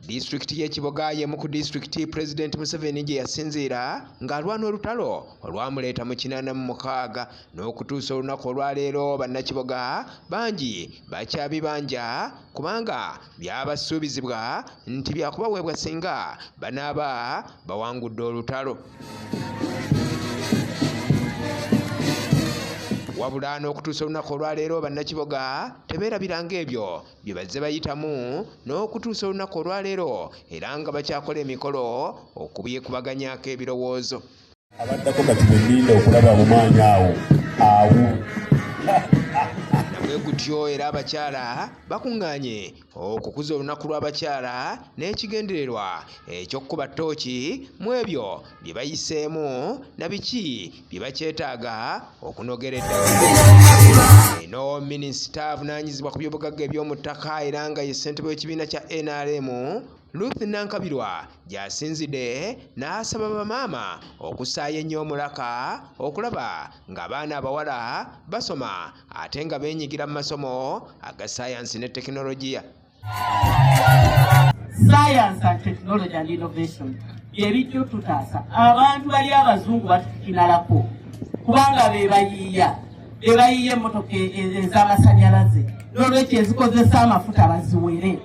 Disitulikiti y'e Kiboga y'emu ku disitulikiti Pulezidenti Museveni gye yasinziira ng'alwana olutalo olwamuleeta mu 86 n'okutuusa olunaku olwaleero bannakiboga bangi bakyabibanja kubanga byabasuubizibwa nti byakubaweebwa singa banaaba bawangudde olutalo. Wabula n'okutuusa olunaku olwaleero bannakiboga tebeerabiranga ebyo bye bazze bayitamu n'okutuusa olunaku olwaleero era nga bakyakola emikolo okubyekubaganyako ebirowoozo. Abaddako kati benninda okulaba mu maanyi awo nabwe gutyo era abakyala bakuŋŋaanye okukuza olunaku lw'abakyala n'ekigendererwa eky'okkuba ttooki mu ebyo bye bayiseemu na biki bye bakyetaaga okunogera eddagala. Eno minisita avunaanyizibwa ku by'obugagga eby'omu ttaka era nga ye ssentebe w'ekibiina kya NRM Ruth Nankabirwa gy'asinzidde n'asaba bamaama okussaayo ennyo omulaka okulaba ng'abaana abawala basoma ate nga beenyigira mu masomo aga saayansi ne tekinologiya. Science and technology and innovation byebijjo tutaasa abantu bali abazungu batukinalako kubanga bebayiiya emmotoka ez'amasanyalaze n'olwekyo ezikozesa amafuta baziwere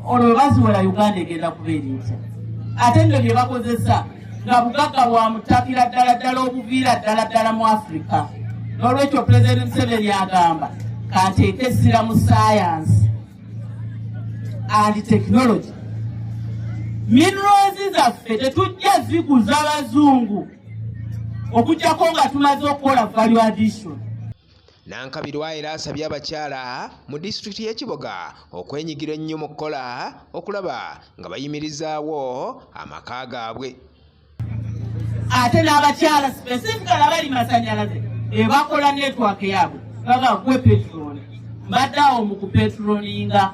olwo baziwera Uganda egenda kubeera etya ate nno bye bakozesa nga bugagga bwamutakira ddala obuviira ddala mu Africa. N'olwekyo Pulezidenti Museveni agamba kanteeke essira mu science and technology. Minerals zaffe tetujja ziguza abazungu okujjako nga tumaze okukola value addition. Nankabirwa era asabye abakyala mu disitulikiti y'e Kiboga okwenyigira ennyo mu kukola okulaba nga bayimirizaawo amaka gaabwe. Ate n'abakyala specifically abali masanyalaze bakola network yaabwe baga gwe petroli mbadde awo mu kupetrolinga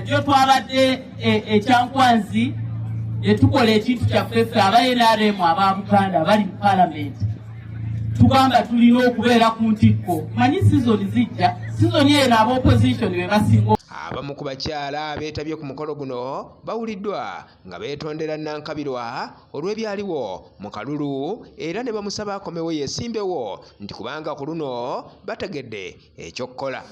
jjo twabadde ekyankwanzi tukola ekintu kyaffe ffe aba NRM aba Buganda bali mu palamenti tugamba tulina okubeera ku ntikko manyi sizoni zijja sizoni eno aba opposition be basinga. Abamu ku bakyala beetabye ku mukolo guno bawuliddwa nga beetondera Nankabirwa olw'ebyaliwo mu kalulu era ne bamusaba akomewo yeesimbewo nti kubanga ku luno bategedde eky'okkola.